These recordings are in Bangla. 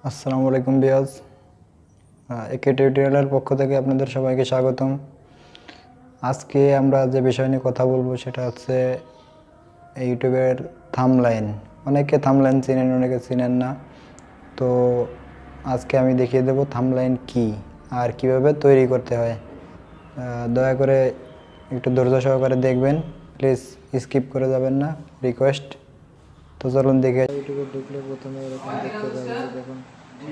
আসসালামু আলাইকুম বিয়াজ। একে টিউটোরিয়ালের পক্ষ থেকে আপনাদের সবাইকে স্বাগতম। আজকে আমরা যে বিষয় নিয়ে কথা বলবো সেটা হচ্ছে ইউটিউবের থাম্বনেইল। অনেকে থাম্বনেইল চিনেন, অনেকে চিনেন না। তো আজকে আমি দেখিয়ে দেব থাম্বনেইল কি আর কিভাবে তৈরি করতে হয়। দয়া করে একটু ধৈর্য সহকারে দেখবেন, প্লিজ স্কিপ করে যাবেন না, রিকোয়েস্ট। তো চলুন দেখে। ইউটিউবে ঢুকলে প্রথমে এরকম দেখতে পাই যে দেখুন,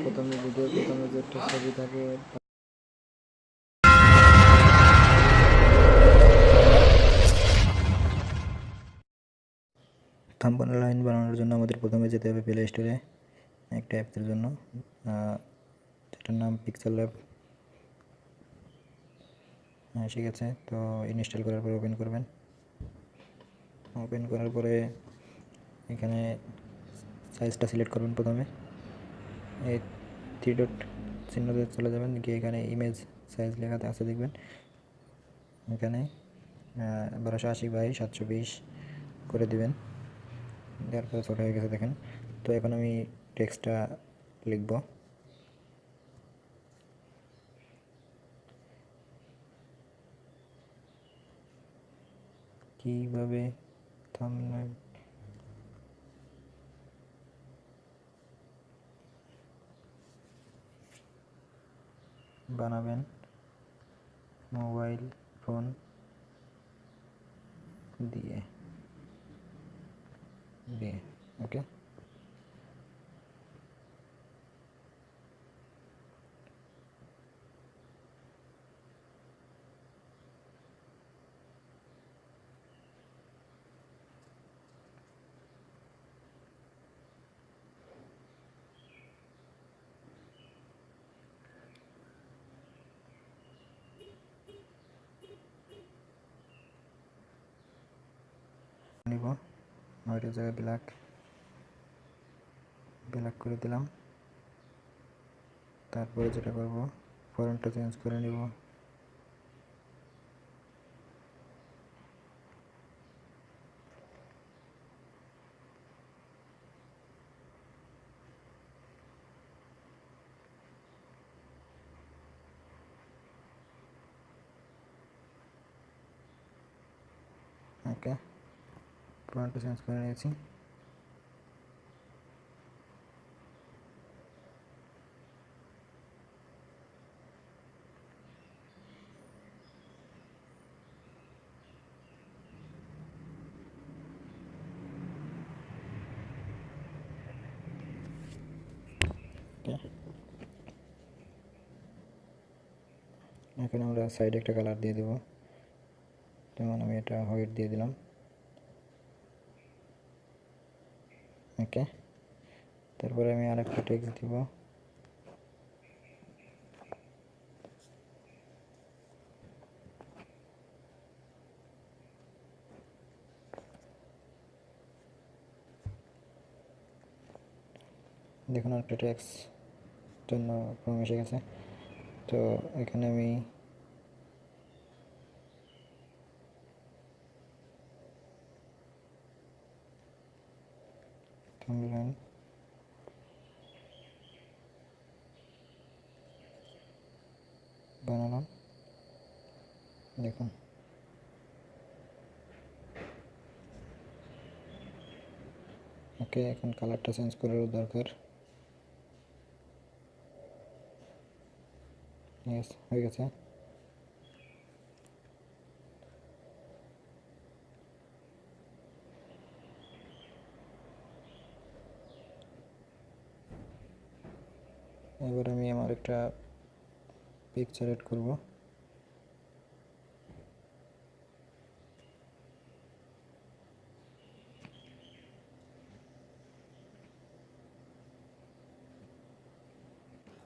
প্রথমে ভিডিওর প্রথমে যে একটা ছবি থাকে থাম্বনেইল বানানোর জন্য আমাদের প্রথমে যেতে হবে প্লে স্টোরে একটা অ্যাপসের জন্য, যেটার নাম পিক্সেল ল্যাব। ঠিক আছে, তো ইনস্টল করার পরে ওপেন করবেন। ওপেন করার পরে এখানে সাইজটা সিলেক্ট করবেন। প্রথমে এই থ্রি ডট চিহ্নতে চলে যাবেন, গিয়ে এখানে ইমেজ সাইজ লেখাতে আছে দেখবেন। এখানে 1280 বাই 720 করে দিবেন। দেওয়ার পরে ছোটো হয়ে গেছে দেখেন। তো এখন আমি টেক্সটটা লিখব। কিভাবে থাম্বনেইল বানাবেন মোবাইল ফোন দিয়ে ওকে। নিব ওইটার জায়গায় ব্ল্যাক করে দিলাম। তারপরে যেটা করব, ফন্টটা চেঞ্জ করে নিব। ওকে, ফন্টটা চেঞ্জ করে নিয়েছি। এখন আমরা সাইডে একটা কালার দিয়ে দেব, যেমন আমি এটা হোয়াইট দিয়ে দিলাম। ওকে, তারপরে আমি আরেকটা টেক্সট দিব। দেখুন একটা টেক্সট জন্য ফর্ম এসে গেছে। তো এখানে আমি থাম্বনেইল বানালাম, দেখুন। ওকে, এখন কালারটা চেঞ্জ করার দরকার। ইয়েস, হয়ে গেছে। এবার আমি আমার একটা পিকচার এড করব।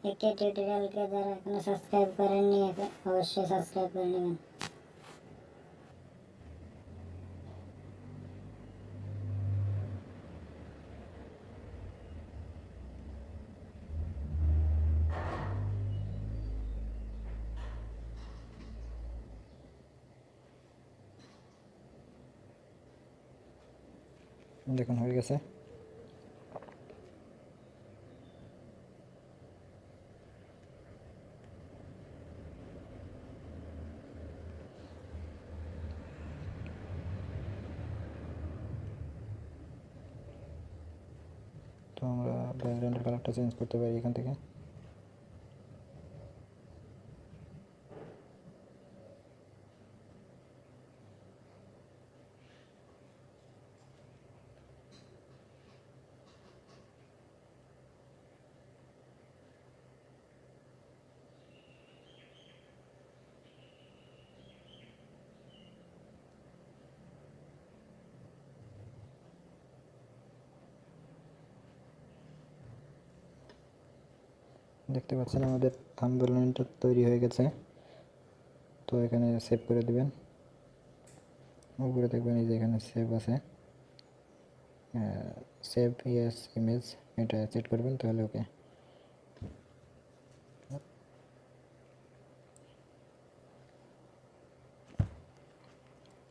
একটি টিউটোরিয়ালকে যারা এখনো সাবস্ক্রাইব করেননি অবশ্যই সাবস্ক্রাইব করে নেবেন। দেখুন হয়ে গেছে। আমরা ব্যাকগ্রাউন্ডের কালারটা চেঞ্জ করতে পারি এখান থেকে। দেখতে পাচ্ছেন আমাদের থাম্বনেলটা তৈরি হয়ে গেছে। তো এখানে সেভ করে দিবেন, উপরে দেখবেন এই যে এখানে সেভ আছে, সেভ ইয়েস ইমেজ, এটা সেট করবেন তাহলে ওকে।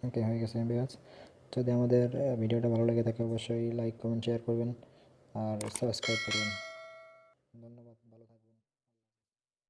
ওকে হয়ে গেছে ভিউয়ার্স। যদি আমাদের ভিডিওটা ভালো লেগে থাকে অবশ্যই লাইক কমেন্ট শেয়ার করবেন আর সাবস্ক্রাইব করবেন। ধন্যবাদ।